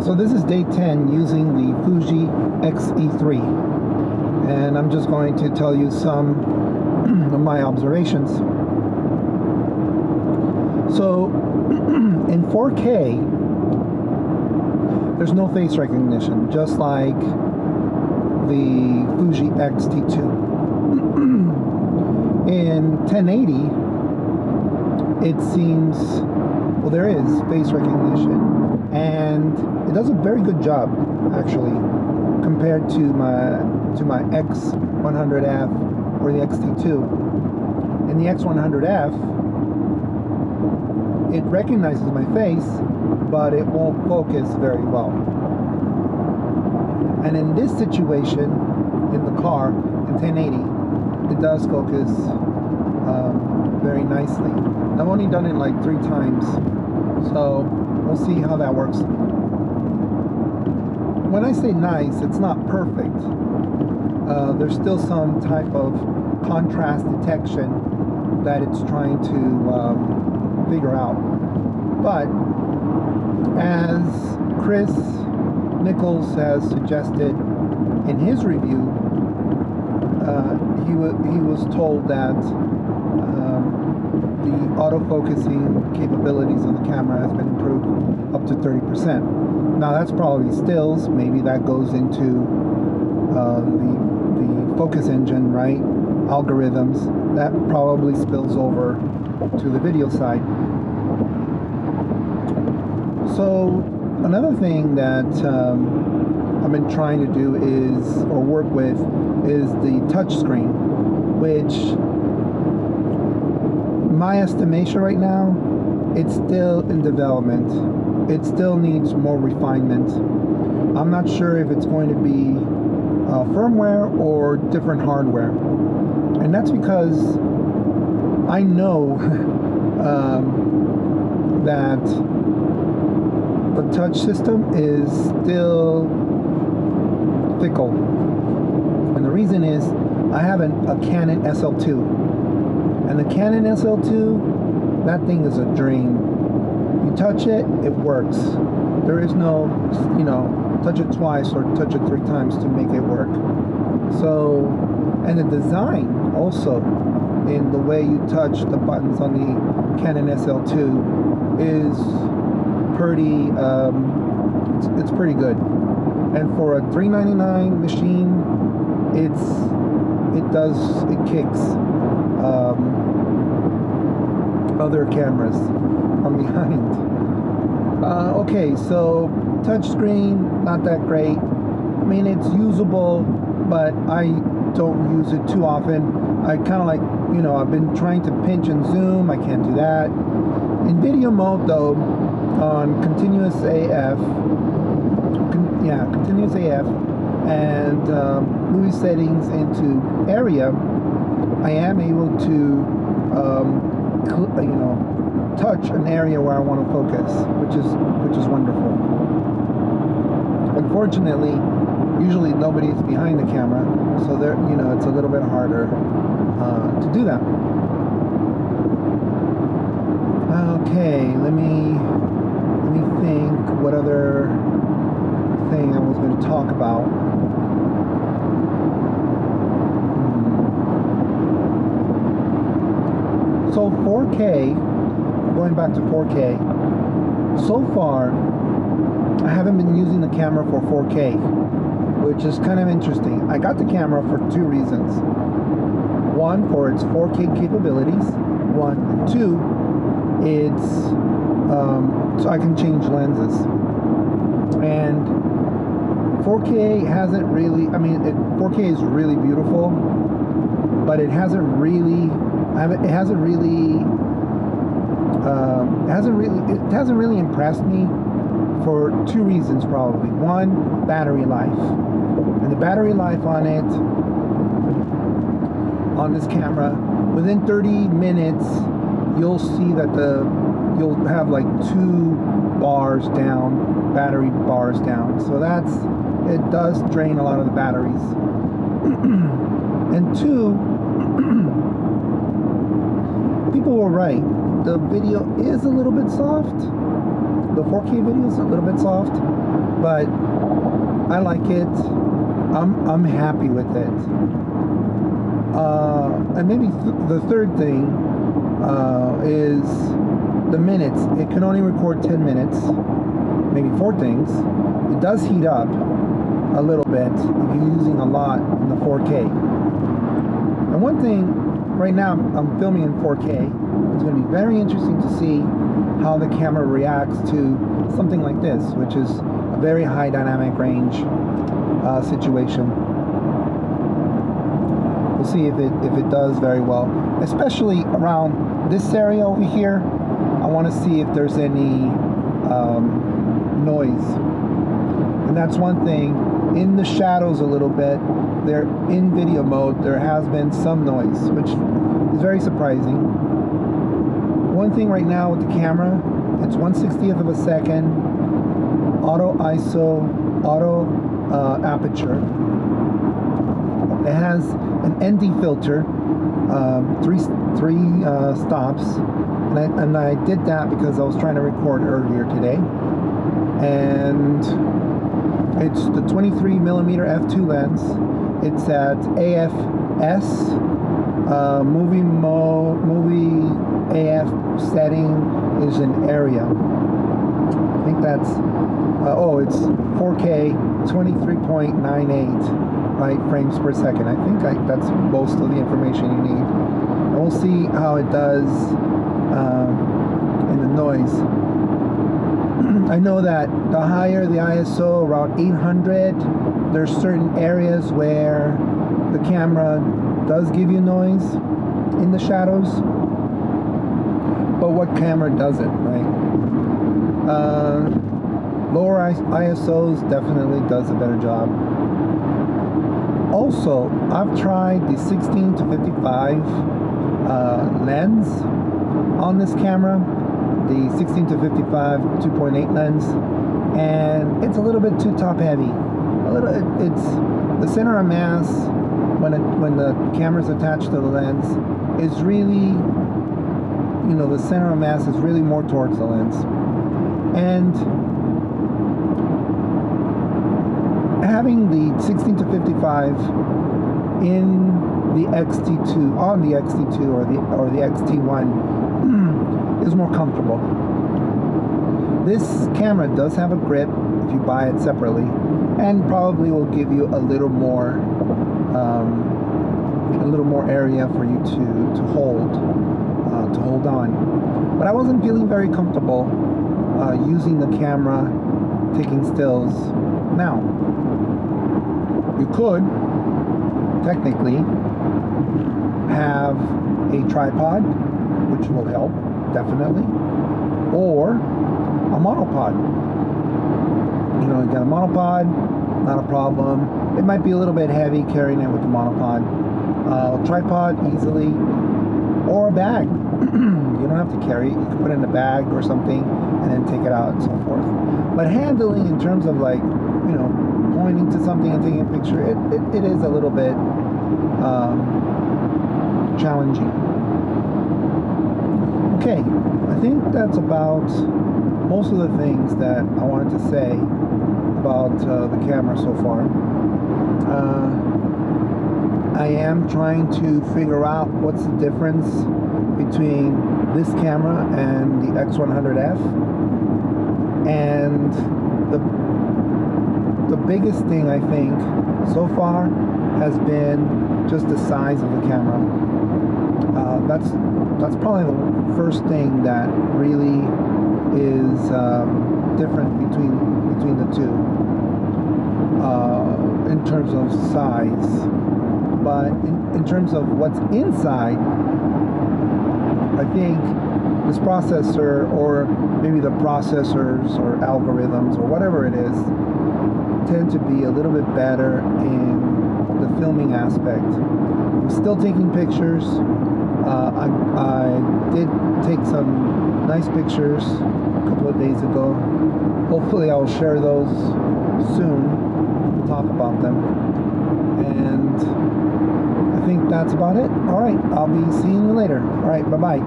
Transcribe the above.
So this is day 10 using the Fuji X-E3, and I'm just going to tell you some of my observations. So in 4K, there's no face recognition, just like the Fuji X-T2. In 1080, it seems, well, there is face recognition, and it does a very good job, actually, compared to my X100F or the X-T2. In the X100F, it recognizes my face, but it won't focus very well. And in this situation, in the car, in 1080, it does focus very nicely. I've only done it like 3 times, so we'll see how that works. When I say nice, it's not perfect. There's still some type of contrast detection that it's trying to figure out. But as Chris Nichols has suggested in his review, he was told that the autofocusing capabilities of the camera has been improved up to 30%. Now that's probably stills. Maybe that goes into the focus engine, right? Algorithms. That probably spills over to the video side. So another thing that I've been trying to do or work with is the touch screen, which my estimation right now, it's still in development. It still needs more refinement. I'm not sure if it's going to be firmware or different hardware. And that's because I know that the touch system is still fickle. And the reason is I have a Canon SL2. And the Canon SL2, that thing is a dream. You touch it, it works. There is no, touch it twice or touch it 3 times to make it work. So, and the design also, in the way you touch the buttons on the Canon SL2 is pretty, it's pretty good. And for a $399 machine, it kicks other cameras from behind. Okay, so touchscreen, not that great. I mean, it's usable, but I don't use it too often. I kind of like, I've been trying to pinch and zoom. I can't do that. In video mode, though, on continuous AF, continuous AF, and movie settings into area, I am able to, touch an area where I want to focus, which is wonderful. Unfortunately, usually nobody's behind the camera, so there, it's a little bit harder to do that. Okay, let me think what other thing I was going to talk about. So 4K, going back to 4K, so far I haven't been using the camera for 4K, which is kind of interesting. I got the camera for 2 reasons. One, for its 4K capabilities. 1, and 2, it's so I can change lenses. And 4K hasn't really, 4K is really beautiful, but it hasn't really impressed me for 2 reasons probably. 1, battery life. And the battery life on this camera, within 30 minutes, you'll see that you'll have like 2 bars down, battery bars down. So it does drain a lot of the batteries. And 2, people were right. The video is a little bit soft. the 4K video is a little bit soft, but I like it. I'm happy with it. And maybe the third thing is the minutes. It can only record 10 minutes. Maybe 4 things. It does heat up a little bit if you're using a lot in the 4K. And one thing, right now I'm filming in 4K. It's going to be very interesting to see how the camera reacts to something like this, which is a very high dynamic range situation. We'll see if it does very well, especially around this area over here. I want to see if there's any noise, and that's one thing. In the shadows a little bit, they're in video mode. There has been some noise, which is very surprising. One thing right now with the camera, it's 1/60th of a second, auto ISO, auto aperture. It has an ND filter, three stops, and I did that because I was trying to record earlier today. And it's the 23mm f2 lens. It's at AFS, movie AF setting is an area. I think that's it's 4K 23.98 right frames per second. I think that's most of the information you need. And we'll see how it does in the noise. I know that the higher the ISO, around 800, there's certain areas where the camera does give you noise in the shadows, but what camera doesn't, right? Lower ISOs definitely does a better job. Also, I've tried the 16 to 55 lens on this camera, the 16 to 55 2.8 lens, and it's a little bit too top heavy. It's the center of mass when the camera's attached to the lens is really, the center of mass is really more towards the lens. And having the 16 to 55 in the XT2, on the XT2 or the XT1 is more comfortable. This camera does have a grip if you buy it separately, and probably will give you a little more area for you to hold on. But I wasn't feeling very comfortable using the camera taking stills. Now, you could technically have a tripod, which will help definitely, or a monopod. You got a monopod, not a problem. It might be a little bit heavy carrying it with the monopod. Tripod easily, or a bag. You don't have to carry it. You can put it in a bag or something and then take it out and so forth. But handling in terms of pointing to something and taking a picture, it is a little bit challenging. Okay, I think that's about most of the things that I wanted to say about the camera so far. I am trying to figure out what's the difference between this camera and the X100F, and the biggest thing I think so far has been just the size of the camera. That's probably the first thing that really is different between the two in terms of size. But in terms of what's inside, I think this processor, or maybe the processors or algorithms or whatever it is, tend to be a little bit better in the filming aspect. I'm still taking pictures. I did take some nice pictures a couple of days ago. Hopefully I'll share those soon. We'll talk about them. And I think that's about it. All right, I'll be seeing you later. All right, bye-bye.